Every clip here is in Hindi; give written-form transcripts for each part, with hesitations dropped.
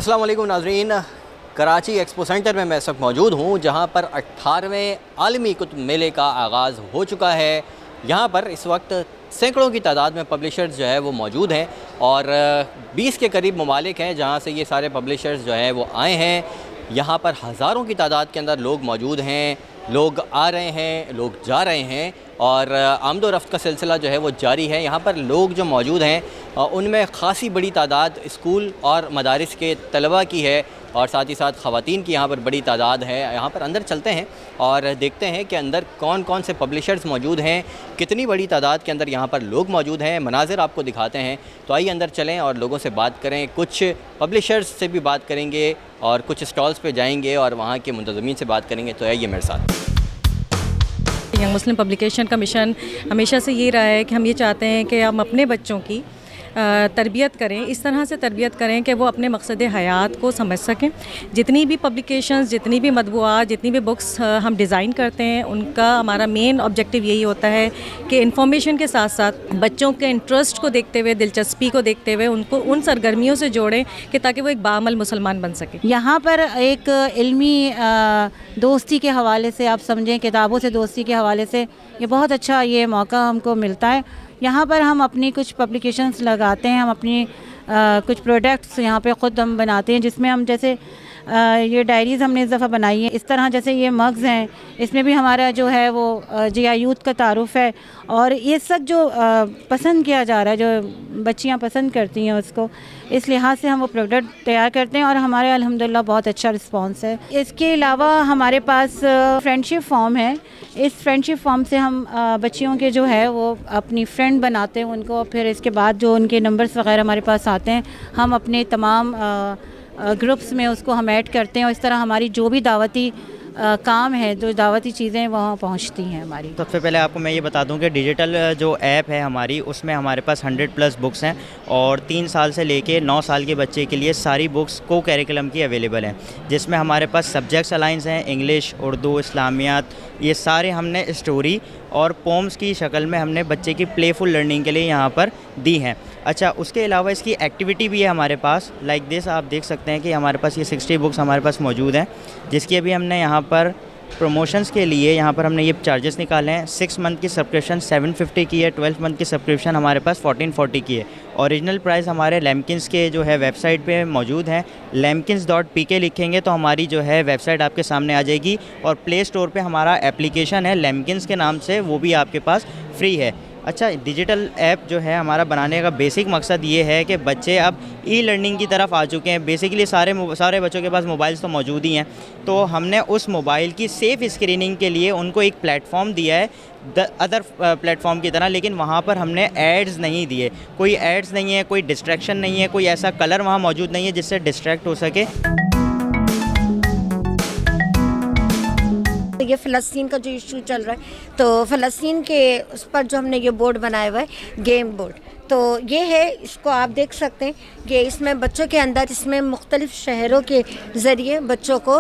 अस्सलाम वालेकुम नाज़रीन, कराची एक्सपो सेंटर में मैं इस वक्त मौजूद हूँ जहाँ पर 18वें आलमी कुतुब मेले का आगाज़ हो चुका है। यहाँ पर इस वक्त सैकड़ों की तादाद में पब्लिशर्स जो है वो मौजूद हैं और 20 के करीब ममालिक हैं जहाँ से ये सारे पब्लिशर्स जो है वो आए हैं। यहाँ पर हज़ारों की तादाद के अंदर लोग मौजूद हैं, लोग आ रहे हैं, लोग जा रहे हैं और आमदो रफ्त का सिलसिला जो है वो जारी है। यहाँ पर लोग जो मौजूद हैं उनमें ख़ासी बड़ी तादाद स्कूल और मदारिस के तलबा की है और साथ ही साथ ख़वातीन की यहाँ पर बड़ी तादाद है। यहाँ पर अंदर चलते हैं और देखते हैं कि अंदर कौन कौन से पब्लिशर्स मौजूद हैं, कितनी बड़ी तादाद के अंदर यहाँ पर लोग मौजूद हैं। मनाज़िर आपको दिखाते हैं, तो आइए अंदर चलें और लोगों से बात करें। कुछ पब्लिशर्स से भी बात करेंगे और कुछ स्टॉल्स पे जाएंगे और वहाँ के मुंतज़मीन से बात करेंगे। तो आइए मेरे साथ। यंग मुस्लिम पब्लिकेशन का मिशन हमेशा से ये रहा है कि हम ये चाहते हैं कि हम अपने बच्चों की तरबियत करें, इस तरह से तरबियत करें कि वो अपने मकसद हयात को समझ सकें। जितनी भी पब्लिकेशंस, जितनी भी मतबूआत, जितनी भी बुक्स हम डिज़ाइन करते हैं, उनका हमारा मेन ऑब्जेक्टिव यही होता है कि इंफॉर्मेशन के साथ साथ बच्चों के इंटरेस्ट को देखते हुए, दिलचस्पी को देखते हुए उनको उन सरगर्मियों से जोड़ें कि ताकि वो एक बाअमल मुसलमान बन सके। यहाँ पर एक इल्मी दोस्ती के हवाले से आप समझें, किताबों से दोस्ती के हवाले से ये बहुत अच्छा ये मौका हमको मिलता है। यहाँ पर हम अपनी कुछ पब्लिकेशंस लगाते हैं, हम अपनी कुछ प्रोडक्ट्स यहाँ पे ख़ुद हम बनाते हैं, जिसमें हम जैसे ये डायरीज़ हमने इस दफ़ा बनाई है। इस तरह जैसे ये मग्ज़ हैं, इसमें भी हमारा जो है वो जियायूत का तारुफ़ है और ये सब जो पसंद किया जा रहा है, जो बच्चियाँ पसंद करती हैं उसको, इस लिहाज से हम वो प्रोडक्ट तैयार करते हैं और हमारे अल्हम्दुलिल्लाह बहुत अच्छा रिस्पांस है। इसके अलावा हमारे पास फ्रेंडशिप फॉर्म है। इस फ्रेंडशिप फॉर्म से हम बच्चियों के जो है वो अपनी फ्रेंड बनाते हैं उनको, फिर इसके बाद जो उनके नंबर्स वग़ैरह हमारे पास आते हैं हम अपने तमाम ग्रुप्स में उसको हम ऐड करते हैं और इस तरह हमारी जो भी दावती काम है, जो दावती चीज़ें वहाँ पहुँचती हैं हमारी। सबसे पहले आपको मैं ये बता दूं कि डिजिटल जो ऐप है हमारी, उसमें हमारे पास 100+ बुक्स हैं और 3 साल से लेके 9 साल के बच्चे के लिए सारी बुक्स को करिकुलम की अवेलेबल हैं, जिसमें हमारे पास सब्जेक्ट्स अलाइंस हैं, इंग्लिश, उर्दू, इस्लामियात, ये सारे हमने स्टोरी और पोम्स की शक्ल में हमने बच्चे की प्लेफुल लर्निंग के लिए यहाँ पर दी हैं। अच्छा, उसके अलावा इसकी एक्टिविटी भी है हमारे पास। लाइक दिस आप देख सकते हैं कि हमारे पास ये 60 बुक्स हमारे पास मौजूद हैं, जिसकी अभी हमने यहाँ पर प्रमोशंस के लिए यहाँ पर हमने ये चार्जेस निकाले हैं। 6 मंथ की सब्सक्रिप्शन 750 की है, 12 मंथ की सब्सक्रिप्शन हमारे पास 1440 की है। ओरिजिनल प्राइस हमारे लैम्किंस के जो है वेबसाइट पे मौजूद हैं। lamkins.pk लिखेंगे तो हमारी जो है वेबसाइट आपके सामने आ जाएगी और प्ले स्टोर पे हमारा एप्लीकेशन है लैम्किंस के नाम से, वो भी आपके पास फ्री है। अच्छा, डिजिटल ऐप जो है हमारा बनाने का बेसिक मकसद ये है कि बच्चे अब ई लर्निंग की तरफ आ चुके हैं। बेसिकली सारे बच्चों के पास मोबाइल्स तो मौजूद ही हैं, तो हमने उस मोबाइल की सेफ़ स्क्रीनिंग के लिए उनको एक प्लेटफॉर्म दिया है अदर प्लेटफॉर्म की तरह, लेकिन वहाँ पर हमने एड्स नहीं दिए। कोई एड्स नहीं है, कोई डिस्ट्रैक्शन नहीं है, कोई ऐसा कलर वहाँ मौजूद नहीं है जिससे डिस्ट्रैक्ट हो सके। ये फ़लस्तीन का जो इशू चल रहा है, तो फ़लस्तीन के उस पर जो हमने ये बोर्ड बनाया हुआ है, गेम बोर्ड, तो ये है, इसको आप देख सकते हैं कि इसमें बच्चों के अंदर इसमें मुख्तलिफ़ शहरों के ज़रिए बच्चों को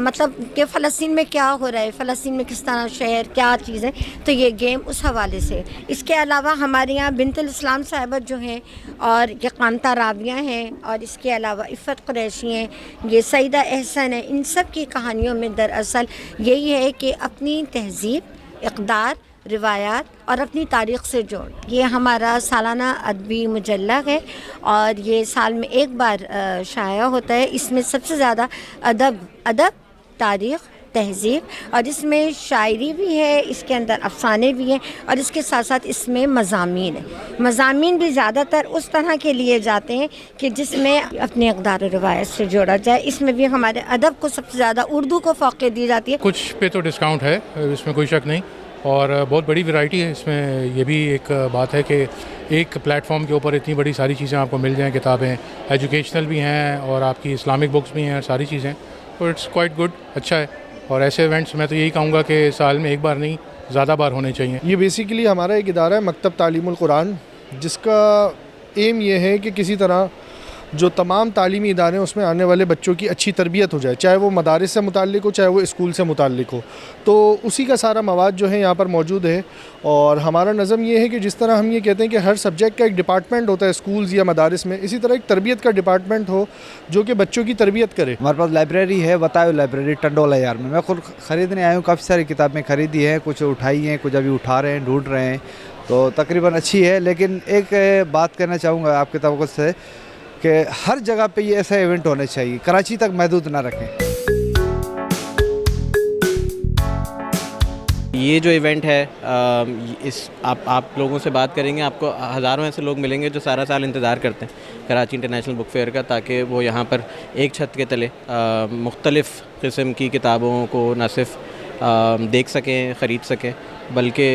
मतलब कि फ़लस्तीन में क्या हो रहा है, फ़लस्तीन में किस तरह शहर क्या चीज़ें, तो ये गेम उस हवाले से। इसके अलावा हमारे यहाँ बिनतुल इस्लाम साहिबा जो हैं और ये कांता राबिया हैं और इसके अलावा इफ़त कुरैशी हैं, ये सईदा एहसन है। इन सब की कहानियों में दरअसल यही है कि अपनी तहज़ीब, इक़दार, रिवायात और अपनी तारीख़ से जोड़। ये हमारा सालाना अदबी मुजल्ला है और ये साल में एक बार शाया होता है। इसमें सबसे ज़्यादा अदब, तारीख़, तहज़ीब और इसमें शायरी भी है, इसके अंदर अफ़साने भी हैं और इसके साथ साथ इसमें मज़ामीन है। मज़ामीन भी ज़्यादातर उस तरह के लिए जाते हैं कि जिसमें अपने इक़दार और रिवायत से जोड़ा जाए। इसमें भी हमारे अदब को सबसे ज़्यादा उर्दू को फ़ौक़ियत दी जाती है। कुछ पे तो डिस्काउंट है, इसमें कोई शक नहीं, और बहुत बड़ी वैरायटी है इसमें। ये भी एक बात है कि एक प्लेटफॉर्म के ऊपर इतनी बड़ी सारी चीज़ें आपको मिल जाएं। किताबें एजुकेशनल भी हैं और आपकी इस्लामिक बुक्स भी हैं, सारी चीज़ें, तो इट्स क्वाइट गुड, अच्छा है। और ऐसे इवेंट्स मैं तो यही कहूँगा कि साल में एक बार नहीं, ज़्यादा बार होने चाहिए। ये बेसिकली हमारा एक इदारा है मकतब तालीमुल कुरान, जिसका एम ये है कि किसी तरह जो तमाम तालीमी इदारे हैं उसमें आने वाले बच्चों की अच्छी तरबियत हो जाए, चाहे वो मदारिस से मुताल्लिक हो, चाहे वो स्कूल से मुताल्लिक हो। तो उसी का सारा मवाद जो है यहाँ पर मौजूद है। और हमारा नज़म ये है कि जिस तरह हम ये कहते हैं कि हर सब्जेक्ट का एक डिपार्टमेंट होता है स्कूल्स या मदारिस में, इसी तरह एक तरबियत का डिपार्टमेंट हो जो कि बच्चों की तरबियत करे। हमारे पास लाइब्रेरी है, बताओ लाइब्रेरी टंडोला यार में। मैं खुद ख़रीदने आया हूँ, काफ़ी सारी किताबें ख़रीदी हैं, कुछ उठाई हैं, कुछ अभी उठा रहे हैं, ढूंढ रहे हैं, तो तकरीबन अच्छी है। लेकिन एक बात कहना चाहूँगा आपके तवक्कुल से कि हर जगह पे ये ऐसा इवेंट होने चाहिए, कराची तक महदूद ना रखें। ये जो इवेंट है इस आप लोगों से बात करेंगे, आपको हज़ारों ऐसे लोग मिलेंगे जो सारा साल इंतज़ार करते हैं कराची इंटरनेशनल बुक फेयर का, ताकि वो यहाँ पर एक छत के तले मुख्तलिफ़ किस्म की किताबों को न सिर्फ देख सकें, ख़रीद सकें, बल्कि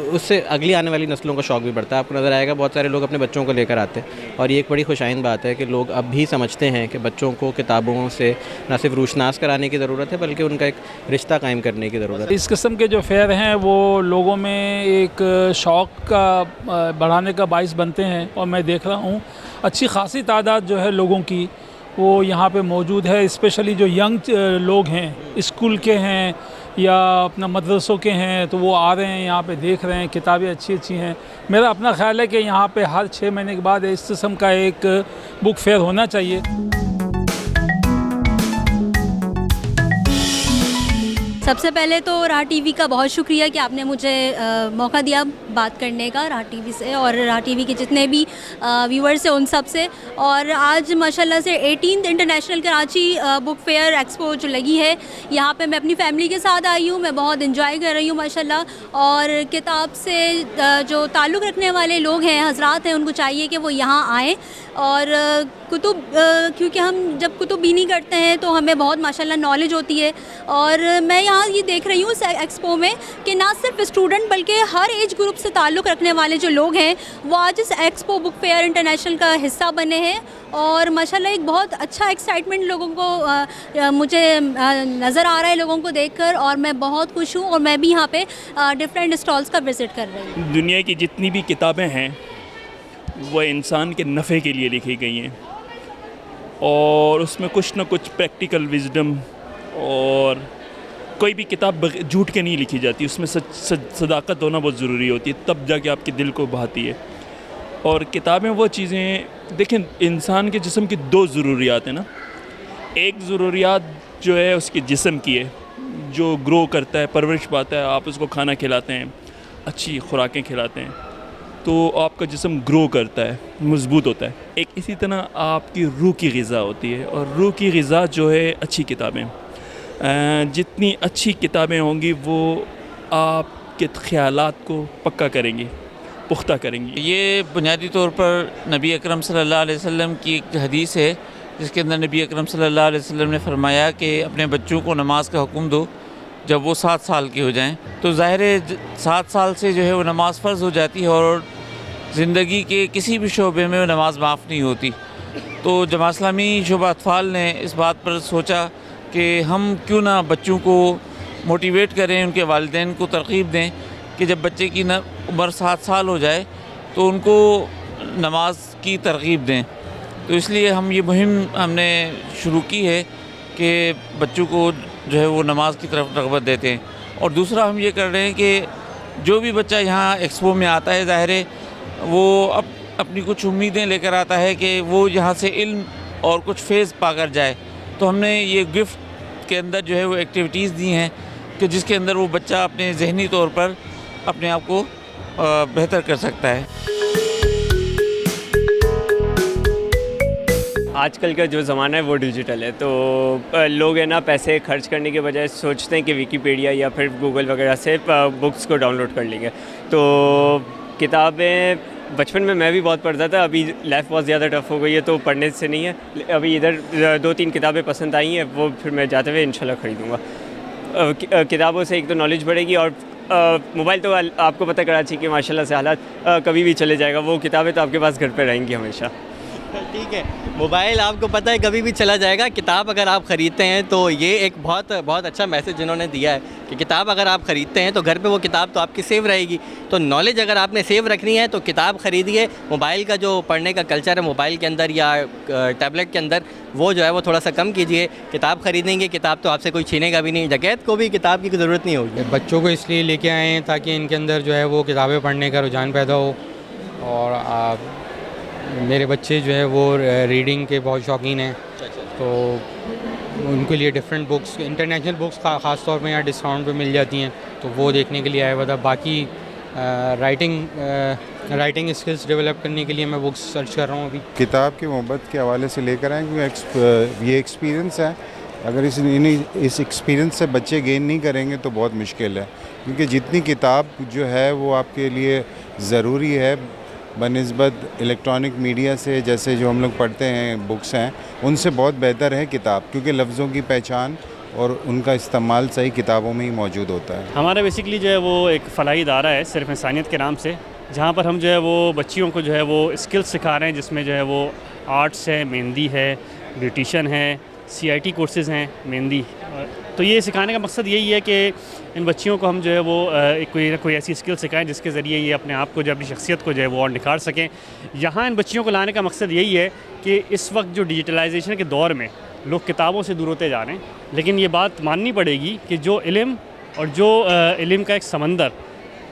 उससे अगली आने वाली नस्लों का शौक़ भी बढ़ता है। आपको नज़र आएगा बहुत सारे लोग अपने बच्चों को लेकर आते हैं, और ये एक बड़ी खुशाइंद बात है कि लोग अब भी समझते हैं कि बच्चों को किताबों से न सिर्फ रूशनास कराने की ज़रूरत है, बल्कि उनका एक रिश्ता कायम करने की ज़रूरत है। इस किस्म के जो फेयर हैं वो लोगों में एक शौक़ का बढ़ाने का बाइस बनते हैं, और मैं देख रहा हूँ अच्छी खासी तादाद जो है लोगों की वो यहाँ पे मौजूद है। स्पेशली जो यंग लोग हैं, स्कूल के हैं या अपना मदरसों के हैं, तो वो आ रहे हैं यहाँ पे, देख रहे हैं, किताबें अच्छी अच्छी हैं। मेरा अपना ख्याल है कि यहाँ पे हर 6 महीने के बाद इस किस्म का एक बुक फेयर होना चाहिए। सबसे पहले तो राह टीवी का बहुत शुक्रिया कि आपने मुझे मौका दिया बात करने का राह टीवी से, और राह टीवी के जितने भी व्यूअर्स हैं उन सब से। और आज माशाल्लाह से 18th international Karachi book fair expo जो लगी है, यहाँ पे मैं अपनी फैमिली के साथ आई हूँ, मैं बहुत इंजॉय कर रही हूँ माशाल्लाह। और किताब से जो ताल्लुक़ रखने वाले लोग हैं, हजरात हैं, उनको चाहिए कि वो यहाँ आएँ, और कुतुब क्योंकि हम जब कुतुब बीनी करते हैं तो हमें बहुत माशाल्लाह नॉलेज होती है। और मैं यहाँ ये देख रही हूँ इस एक्सपो में कि ना सिर्फ स्टूडेंट बल्कि हर एज ग्रुप से ताल्लुक़ रखने वाले जो लोग हैं वो आज इस एक्सपो बुक फेयर इंटरनेशनल का हिस्सा बने हैं। और माशाल्लाह एक बहुत अच्छा एक्साइटमेंट लोगों को मुझे नज़र आ रहा है लोगों को देखकर, और मैं बहुत खुश हूँ। और मैं भी यहाँ पे डिफरेंट स्टॉल्स का विज़िट कर रही हूँ। दुनिया की जितनी भी किताबें हैं वो इंसान के नफ़े के लिए लिखी गई हैं, और उसमें कुछ ना कुछ प्रैक्टिकल विजडम, और कोई भी किताब झूठ के नहीं लिखी जाती, उसमें सदाकत होना बहुत ज़रूरी होती है, तब जाके आपके दिल को बहाती है। और किताबें वो चीज़ें, देखें इंसान के जिस्म की 2 ज़रूरियात हैं ना। एक ज़रूरियात जो है उसके जिस्म की है, जो ग्रो करता है, परवरिश पाता है, आप उसको खाना खिलाते हैं, अच्छी खुराकें खिलाते हैं, तो आपका जिस्म ग्रो करता है, मज़बूत होता है। एक इसी तरह आपकी रूह की ग़िज़ा होती है, और रूह की ग़िज़ा जो है अच्छी किताबें। जितनी अच्छी किताबें होंगी वो आपके ख़यालात को पक्का करेंगी, पुख्ता करेंगी। ये बुनियादी तौर पर नबी अकरम सल्लल्लाहु अलैहि वसल्लम की एक हदीस है, जिसके अंदर नबी अकरम सल्लल्लाहु अलैहि वसल्लम ने फरमाया कि अपने बच्चों को नमाज का हुक्म दो जब वो 7 साल के हो जाएं। तो ज़ाहिर है 7 साल से जो है वो नमाज़ फ़र्ज़ हो जाती है, और ज़िंदगी के किसी भी शोबे में नमाज माफ़ नहीं होती। तो जमात इस्लामी शोबा अतफ़ाल ने इस बात पर सोचा कि हम क्यों ना बच्चों को मोटिवेट करें, उनके वालिदैन को तरग़ीब दें कि जब बच्चे की उम्र 7 साल हो जाए तो उनको नमाज की तरग़ीब दें। तो इसलिए हम ये मुहिम हमने शुरू की है कि बच्चों को जो है वो नमाज की तरफ रग़बत देते हैं। और दूसरा हम ये कर रहे हैं कि जो भी बच्चा यहाँ एक्सपो में आता है, ज़ाहिर है वो अपनी कुछ उम्मीदें लेकर आता है कि वो यहाँ से इल्म और कुछ फेज़ पाकर जाए। तो हमने ये गिफ्ट के अंदर जो है वो एक्टिविटीज़ दी हैं कि जिसके अंदर वो बच्चा अपने ज़हनी तौर पर अपने आप को बेहतर कर सकता है। आजकल का जो ज़माना है वो डिजिटल है, तो लोग है ना पैसे खर्च करने के बजाय सोचते हैं कि विकीपीडिया या फिर गूगल वगैरह से बुक्स को डाउनलोड कर लेंगे। तो किताबें बचपन में मैं भी बहुत पढ़ता था, अभी लाइफ बहुत ज़्यादा टफ हो गई है तो पढ़ने से नहीं है। अभी इधर 2-3 किताबें पसंद आई हैं, वो फिर मैं जाते हुए इंशाल्लाह ख़रीदूँगा। किताबों से एक तो नॉलेज बढ़ेगी, और मोबाइल तो आपको पता कराची कि माशाल्लाह से हालात कभी भी चले जाएगा, वो किताबें तो आपके पास घर पे रहेंगी हमेशा। ठीक है, मोबाइल आपको पता है कभी भी चला जाएगा, किताब अगर आप ख़रीदते हैं तो ये एक बहुत बहुत अच्छा मैसेज जिन्होंने दिया है कि किताब अगर आप ख़रीदते हैं तो घर पे वो किताब तो आपकी सेव रहेगी। तो नॉलेज अगर आपने सेव रखनी है तो किताब ख़रीदिए। मोबाइल का जो पढ़ने का कल्चर है मोबाइल के अंदर या टैबलेट के अंदर, वो जो है वो थोड़ा सा कम कीजिए। किताब ख़रीदेंगे, किताब तो आपसे कोई छीनेगा भी नहीं, डकैत को भी किताब की ज़रूरत नहीं होगी। बच्चों को इसलिए लेके आए हैं ताकि इनके अंदर जो है वो किताबें पढ़ने का रुझान पैदा हो। और मेरे बच्चे जो है वो रीडिंग के बहुत शौकीन हैं, तो उनके लिए डिफरेंट बुक्स, इंटरनेशनल बुक्स ख़ास तौर पे यहाँ डिस्काउंट पे मिल जाती हैं, तो वो देखने के लिए आया हुआ था। बाकी राइटिंग स्किल्स डेवलप करने के लिए मैं बुक्स सर्च कर रहा हूँ अभी। किताब की मोहब्बत के हवाले से लेकर आए, क्योंकि ये एक्सपीरियंस है, अगर इस एक्सपीरियंस से बच्चे गेन नहीं करेंगे तो बहुत मुश्किल है, क्योंकि जितनी किताब जो है वो आपके लिए ज़रूरी है बनिस्बत इलेक्ट्रॉनिक मीडिया से, जैसे जो हम लोग पढ़ते हैं बुक्स हैं, उनसे बहुत बेहतर है किताब, क्योंकि लफ्ज़ों की पहचान और उनका इस्तेमाल सही किताबों में ही मौजूद होता है। हमारा बेसिकली जो है वो एक फ़लाही इदारा है सिर्फ इंसानियत के नाम से, जहाँ पर हम जो है वो बच्चियों को जो है वो स्किल्स सिखा रहे हैं, जिसमें जो है वो आर्ट्स है, मेहंदी है, ब्यूटिशन है, CIT कोर्सेज़ हैं मेहंदी। तो ये सिखाने का मकसद यही है कि इन बच्चियों को हम जो है वो कोई ना कोई ऐसी स्किल सिखाएं जिसके ज़रिए ये अपने आप को जो अपनी शख्सियत को जो है वो और निखार सकें। यहाँ इन बच्चियों को लाने का मकसद यही है कि इस वक्त जो डिजिटलाइजेशन के दौर में लोग किताबों से दूर होते जा रहे हैं, लेकिन ये बात माननी पड़ेगी कि जो इल्म और जो इल्म का एक समंदर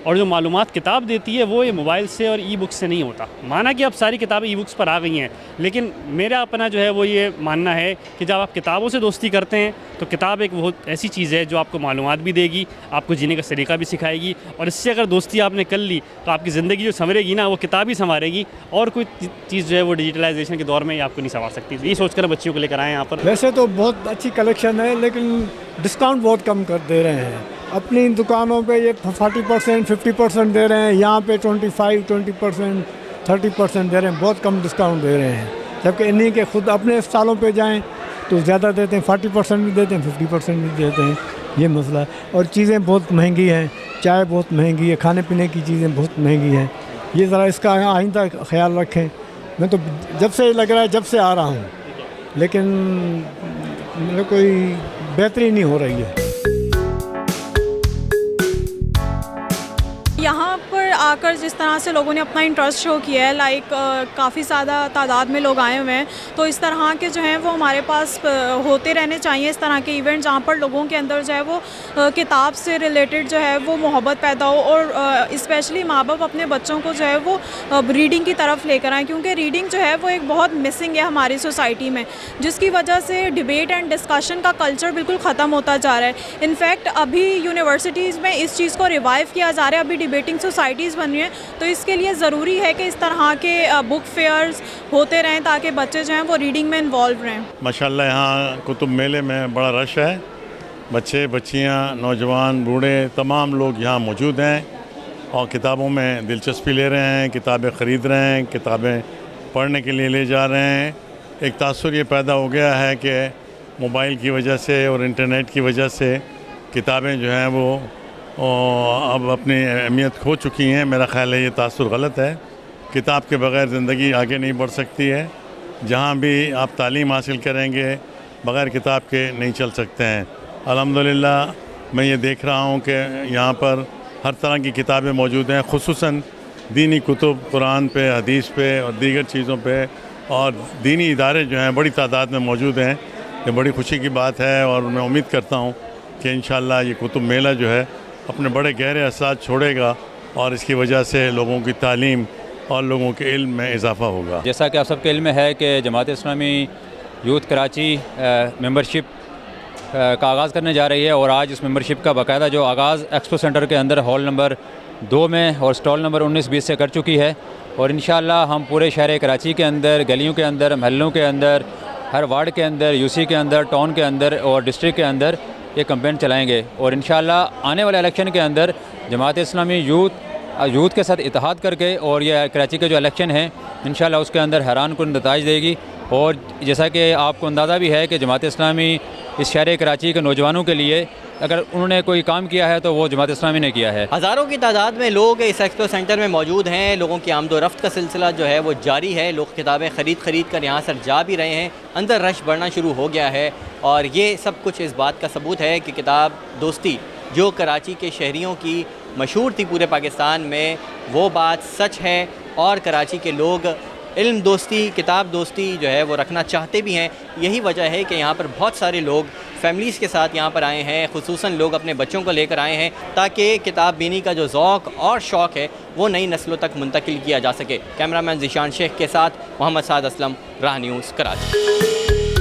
और जो मालूमात किताब देती है वो ये मोबाइल से और ई बुक्स से नहीं होता। माना कि अब सारी किताबें ई बुक्स पर आ गई हैं, लेकिन मेरा अपना जो है वो ये मानना है कि जब आप किताबों से दोस्ती करते हैं तो किताब एक बहुत ऐसी चीज़ है जो आपको मालूमात भी देगी, आपको जीने का सलीका भी सिखाएगी, और इससे अगर दोस्ती आपने कर ली तो आपकी ज़िंदगी जो संवरेगी ना, वो किताब ही संवारेगी, और कोई चीज़ जो है वो डिजिटलाइजेशन के दौर में आपको नहीं संवार सकती। तो ये सोचकर बच्चियों को लेकर आए यहाँ पर। वैसे तो बहुत अच्छी कलेक्शन है, लेकिन डिस्काउंट बहुत कम कर दे रहे हैं। अपनी दुकानों पे ये 40% 50% दे रहे हैं, यहाँ पे 25-20% 30% दे रहे हैं, बहुत कम डिस्काउंट दे रहे हैं। जबकि इन्हीं के खुद अपने स्टॉलों पे जाएं तो ज़्यादा देते हैं, 40% भी देते हैं, 50% भी देते हैं। ये मसला है। और चीज़ें बहुत महंगी हैं, चाय बहुत महंगी है, खाने पीने की चीज़ें बहुत महंगी हैं। ये ज़रा इसका आइंदा ख्याल रखें। मैं तो जब से लग रहा है, जब से आ रहा हूँ, लेकिन मेरे कोई बेहतरी नहीं हो रही है। यहाँ पर आकर जिस तरह से लोगों ने अपना इंटरेस्ट शो किया है, लाइक काफ़ी ज़्यादा तादाद में लोग आए हुए हैं, तो इस तरह के जो हैं वो हमारे पास होते रहने चाहिए, इस तरह के इवेंट जहाँ पर लोगों के अंदर जो है वो किताब से रिलेटेड जो है वो मोहब्बत पैदा हो, और स्पेशली माँ बाप अपने बच्चों को जो है वो रीडिंग की तरफ लेकर आएँ, क्योंकि रीडिंग जो है वो एक बहुत मिसिंग है हमारी सोसाइटी में, जिसकी वजह से डिबेट एंड डिस्कशन का कल्चर बिल्कुल ख़त्म होता जा रहा है। इनफैक्ट अभी यूनिवर्सिटीज़ में इस चीज़ को रिवाइव किया जा रहा है, अभी डिबेटिंग सोसाइटीज़ बन रही हैं, तो इसके लिए ज़रूरी है कि इस तरह के बुक फेयर्स होते रहें ताकि बच्चे जो हैं वो रीडिंग में इन्वॉल्व रहें। माशाल्लाह यहाँ कुतुब मेले में बड़ा रश है, बच्चे बच्चियाँ नौजवान बूढ़े तमाम लोग यहाँ मौजूद हैं और किताबों में दिलचस्पी ले रहे हैं, किताबें ख़रीद रहे हैं, किताबें पढ़ने के लिए ले जा रहे हैं। एक तासुर ये पैदा हो गया है कि मोबाइल की वजह से और इंटरनेट की वजह से किताबें जो हैं वो अब अपनी अहमियत खो चुकी हैं। मेरा ख़्याल है ये तासुर गलत है। किताब के बग़ैर ज़िंदगी आगे नहीं बढ़ सकती है। जहाँ भी आप तालीम हासिल करेंगे बग़ैर किताब के नहीं चल सकते हैं। अल्हम्दुलिल्लाह मैं ये देख रहा हूँ कि यहाँ पर हर तरह की किताबें मौजूद हैं, ख़ुसूसन दीनी कुतुब, कुरान पे, हदीस पे और दीगर चीज़ों पे, और दीनी इदारे जो हैं बड़ी तादाद में मौजूद हैं। ये बड़ी खुशी की बात है और मैं उम्मीद करता हूँ कि इंशाअल्लाह ये कुतुब मेला जो है अपने बड़े गहरे असरात छोड़ेगा और इसकी वजह से लोगों की तालीम और लोगों के इल्म में इजाफ़ा होगा। जैसा कि आप सबके इल्म में है कि जमात इस्लामी यूथ कराची मेंबरशिप का आगाज़ करने जा रही है, और आज इस मेंबरशिप का बाकायदा जो आगाज़ एक्सपो सेंटर के अंदर हॉल नंबर 2 में और स्टॉल नंबर 19-20 से कर चुकी है। और इंशाअल्लाह हम पूरे शहर कराची के अंदर, गलियों के अंदर, महलों के अंदर, हर वार्ड के अंदर, यूसी के अंदर, टाउन के अंदर और डिस्ट्रिक्ट के अंदर ये कैंपेन चलाएंगे। और इंशाअल्लाह आने वाले इलेक्शन के अंदर जमात इस्लामी यूथ के साथ इत्तेहाद करके और ये कराची के जो इलेक्शन है इंशाअल्लाह उसके अंदर हैरान कुन नताइज देगी। और जैसा कि आपको अंदाज़ा भी है कि जमात इस्लामी इस शहर कराची के नौजवानों के लिए अगर उन्होंने कोई काम किया है तो वो जमात इस्लामी ने किया है। हज़ारों की तादाद में लोग इस एक्सपो सेंटर में मौजूद हैं। लोगों की आमदोरफ्त का सिलसिला जो है वो जारी है। लोग किताबें ख़रीद कर यहाँ से जा भी रहे हैं। अंदर रश बढ़ना शुरू हो गया है और ये सब कुछ इस बात का सबूत है कि किताब दोस्ती जो कराची के शहरियों की मशहूर थी पूरे पाकिस्तान में, वो बात सच है और कराची के लोग इल्म दोस्ती, किताब दोस्ती जो है वो रखना चाहते भी हैं। यही वजह है कि यहाँ पर बहुत सारे लोग फैमिलीज़ के साथ यहाँ पर आए हैं, खुसूसन लोग अपने बच्चों को लेकर आए हैं ताकि किताब बीनी का जो ज़ौक़ और शौक़ है वो नई नस्लों तक मुंतकिल किया जा सके। कैमरामैन ज़ीशान शेख के साथ मोहम्मद साद असलम, राह न्यूज़, कराची।